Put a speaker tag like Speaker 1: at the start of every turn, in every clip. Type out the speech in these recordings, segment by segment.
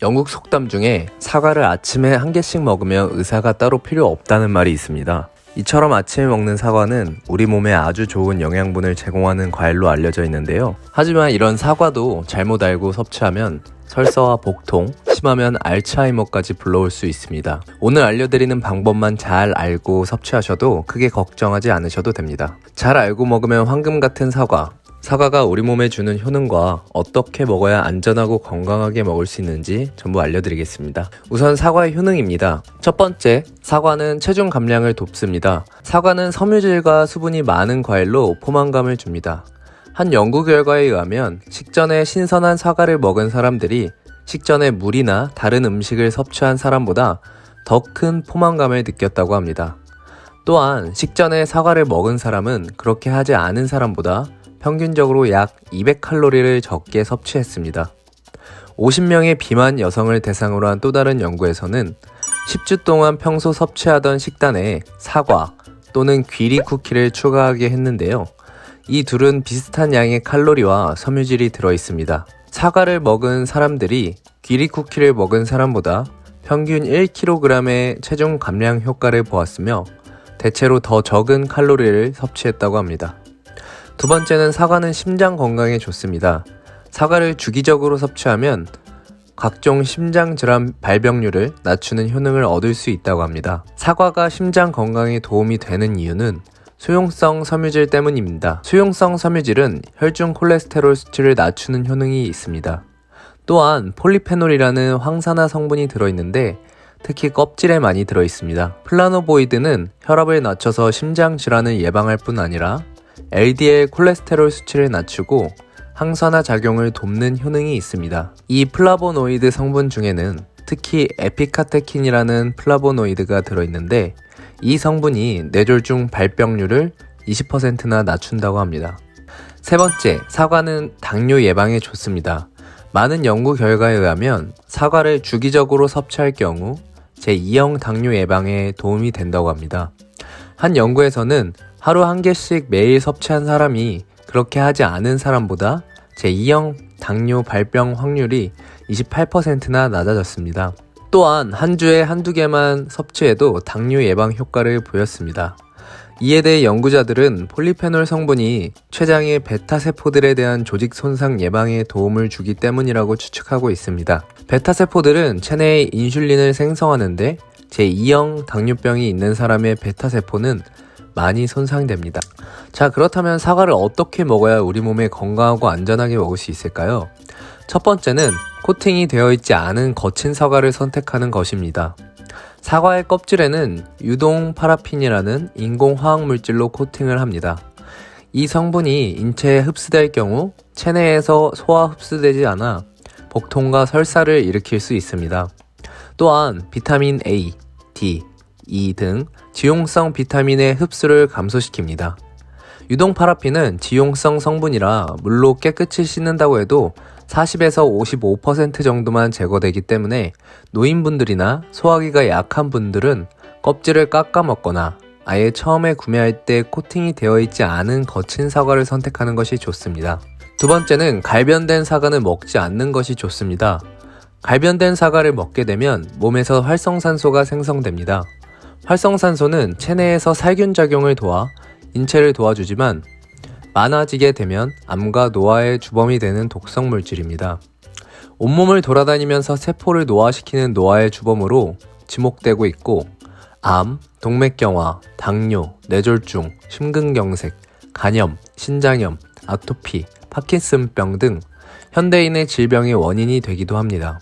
Speaker 1: 영국 속담 중에 사과를 아침에 한 개씩 먹으면 의사가 따로 필요 없다는 말이 있습니다. 이처럼 아침에 먹는 사과는 우리 몸에 아주 좋은 영양분을 제공하는 과일로 알려져 있는데요. 하지만 이런 사과도 잘못 알고 섭취하면 설사와 복통, 심하면 알츠하이머까지 불러올 수 있습니다. 오늘 알려드리는 방법만 잘 알고 섭취하셔도 크게 걱정하지 않으셔도 됩니다. 잘 알고 먹으면 황금 같은 사과. 사과가 우리 몸에 주는 효능과 어떻게 먹어야 안전하고 건강하게 먹을 수 있는지 전부 알려드리겠습니다. 우선 사과의 효능입니다. 첫 번째, 사과는 체중 감량을 돕습니다. 사과는 섬유질과 수분이 많은 과일로 포만감을 줍니다. 한 연구 결과에 의하면 식전에 신선한 사과를 먹은 사람들이 식전에 물이나 다른 음식을 섭취한 사람보다 더 큰 포만감을 느꼈다고 합니다. 또한 식전에 사과를 먹은 사람은 그렇게 하지 않은 사람보다 평균적으로 약 200칼로리를 적게 섭취했습니다. 50명의 비만 여성을 대상으로 한 또 다른 연구에서는 10주 동안 평소 섭취하던 식단에 사과 또는 귀리 쿠키를 추가하게 했는데요. 이 둘은 비슷한 양의 칼로리와 섬유질이 들어있습니다. 사과를 먹은 사람들이 귀리 쿠키를 먹은 사람보다 평균 1kg의 체중 감량 효과를 보았으며 대체로 더 적은 칼로리를 섭취했다고 합니다. 두 번째는 사과는 심장 건강에 좋습니다. 사과를 주기적으로 섭취하면 각종 심장질환 발병률을 낮추는 효능을 얻을 수 있다고 합니다. 사과가 심장 건강에 도움이 되는 이유는 수용성 섬유질 때문입니다. 수용성 섬유질은 혈중 콜레스테롤 수치를 낮추는 효능이 있습니다. 또한 폴리페놀이라는 황산화 성분이 들어있는데 특히 껍질에 많이 들어있습니다. 플라노보이드는 혈압을 낮춰서 심장 질환을 예방할 뿐 아니라 LDL 콜레스테롤 수치를 낮추고 항산화 작용을 돕는 효능이 있습니다. 이 플라보노이드 성분 중에는 특히 에피카테킨이라는 플라보노이드가 들어있는데 이 성분이 뇌졸중 발병률을 20%나 낮춘다고 합니다. 세 번째, 사과는 당뇨 예방에 좋습니다. 많은 연구 결과에 의하면 사과를 주기적으로 섭취할 경우 제2형 당뇨 예방에 도움이 된다고 합니다. 한 연구에서는 하루 한 개씩 매일 섭취한 사람이 그렇게 하지 않은 사람보다 제2형 당뇨 발병 확률이 28%나 낮아졌습니다. 또한 한 주에 한두 개만 섭취해도 당뇨 예방 효과를 보였습니다. 이에 대해 연구자들은 폴리페놀 성분이 췌장의 베타세포들에 대한 조직 손상 예방에 도움을 주기 때문이라고 추측하고 있습니다. 베타세포들은 체내에 인슐린을 생성하는데 제2형 당뇨병이 있는 사람의 베타세포는 많이 손상됩니다. 자, 그렇다면 사과를 어떻게 먹어야 우리 몸에 건강하고 안전하게 먹을 수 있을까요? 첫 번째는 코팅이 되어 있지 않은 거친 사과를 선택하는 것입니다. 사과의 껍질에는 유동 파라핀이라는 인공 화학 물질로 코팅을 합니다. 이 성분이 인체에 흡수될 경우 체내에서 소화 흡수되지 않아 복통과 설사를 일으킬 수 있습니다. 또한 비타민 A, D, E 등 지용성 비타민의 흡수를 감소시킵니다. 유동 파라핀은 지용성 성분이라 물로 깨끗이 씻는다고 해도 40에서 55% 정도만 제거되기 때문에 노인분들이나 소화기가 약한 분들은 껍질을 깎아 먹거나 아예 처음에 구매할 때 코팅이 되어 있지 않은 거친 사과를 선택하는 것이 좋습니다. 두 번째는 갈변된 사과는 먹지 않는 것이 좋습니다. 갈변된 사과를 먹게 되면 몸에서 활성산소가 생성됩니다. 활성산소는 체내에서 살균 작용을 도와 인체를 도와주지만 많아지게 되면 암과 노화의 주범이 되는 독성 물질입니다. 온몸을 돌아다니면서 세포를 노화시키는 노화의 주범으로 지목되고 있고 암, 동맥경화, 당뇨, 뇌졸중, 심근경색, 간염, 신장염, 아토피, 파킨슨병 등 현대인의 질병의 원인이 되기도 합니다.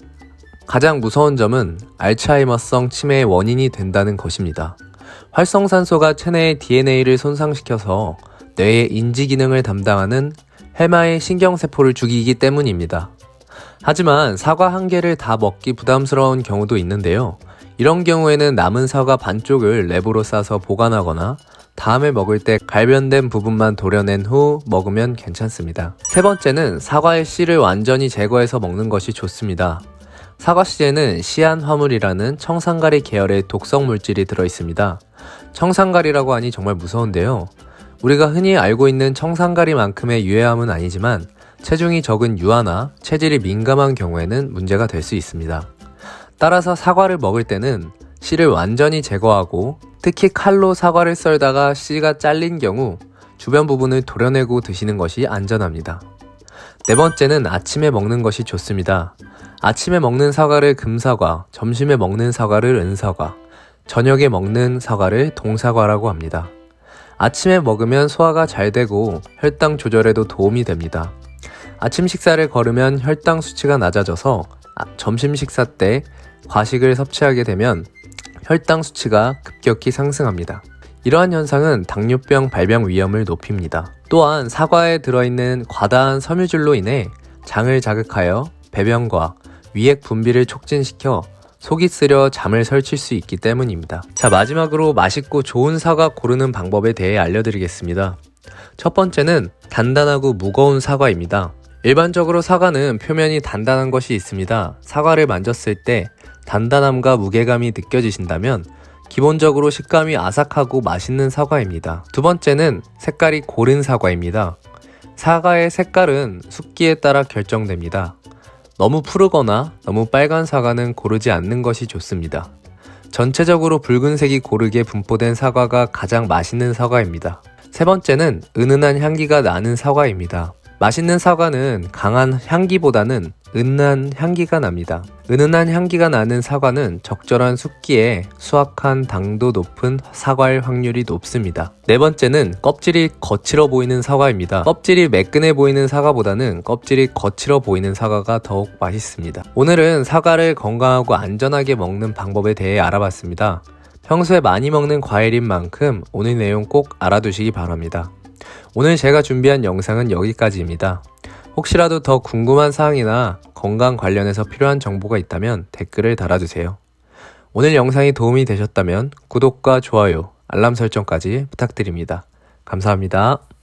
Speaker 1: 가장 무서운 점은 알츠하이머성 치매의 원인이 된다는 것입니다. 활성산소가 체내의 DNA를 손상시켜서 뇌의 인지 기능을 담당하는 해마의 신경세포를 죽이기 때문입니다. 하지만 사과 한 개를 다 먹기 부담스러운 경우도 있는데요. 이런 경우에는 남은 사과 반쪽을 랩으로 싸서 보관하거나 다음에 먹을 때 갈변된 부분만 도려낸 후 먹으면 괜찮습니다. 세 번째는 사과의 씨를 완전히 제거해서 먹는 것이 좋습니다. 사과씨에는 시안화물이라는 청산가리 계열의 독성 물질이 들어있습니다. 청산가리라고 하니 정말 무서운데요. 우리가 흔히 알고 있는 청산가리만큼의 유해함은 아니지만 체중이 적은 유아나 체질이 민감한 경우에는 문제가 될 수 있습니다. 따라서 사과를 먹을 때는 씨를 완전히 제거하고 특히 칼로 사과를 썰다가 씨가 잘린 경우 주변 부분을 도려내고 드시는 것이 안전합니다. 네 번째는 아침에 먹는 것이 좋습니다. 아침에 먹는 사과를 금사과, 점심에 먹는 사과를 은사과, 저녁에 먹는 사과를 동사과라고 합니다. 아침에 먹으면 소화가 잘 되고 혈당 조절에도 도움이 됩니다. 아침 식사를 거르면 혈당 수치가 낮아져서 점심 식사 때 과식을 섭취하게 되면 혈당 수치가 급격히 상승합니다. 이러한 현상은 당뇨병 발병 위험을 높입니다. 또한 사과에 들어있는 과다한 섬유질로 인해 장을 자극하여 배변과 위액 분비를 촉진시켜 속이 쓰려 잠을 설칠 수 있기 때문입니다. 자, 마지막으로 맛있고 좋은 사과 고르는 방법에 대해 알려드리겠습니다. 첫 번째는 단단하고 무거운 사과입니다. 일반적으로 사과는 표면이 단단한 것이 있습니다. 사과를 만졌을 때 단단함과 무게감이 느껴지신다면 기본적으로 식감이 아삭하고 맛있는 사과입니다. 두 번째는 색깔이 고른 사과입니다. 사과의 색깔은 숫기에 따라 결정됩니다. 너무 푸르거나 너무 빨간 사과는 고르지 않는 것이 좋습니다. 전체적으로 붉은색이 고르게 분포된 사과가 가장 맛있는 사과입니다. 세 번째는 은은한 향기가 나는 사과입니다. 맛있는 사과는 강한 향기보다는 은은한 향기가 납니다. 은은한 향기가 나는 사과는 적절한 숫기에 수확한 당도 높은 사과일 확률이 높습니다. 네 번째는 껍질이 거칠어 보이는 사과입니다. 껍질이 매끈해 보이는 사과보다는 껍질이 거칠어 보이는 사과가 더욱 맛있습니다. 오늘은 사과를 건강하고 안전하게 먹는 방법에 대해 알아봤습니다. 평소에 많이 먹는 과일인 만큼 오늘 내용 꼭 알아두시기 바랍니다. 오늘 제가 준비한 영상은 여기까지입니다. 혹시라도 더 궁금한 사항이나 건강 관련해서 필요한 정보가 있다면 댓글을 달아주세요. 오늘 영상이 도움이 되셨다면 구독과 좋아요, 알람 설정까지 부탁드립니다. 감사합니다.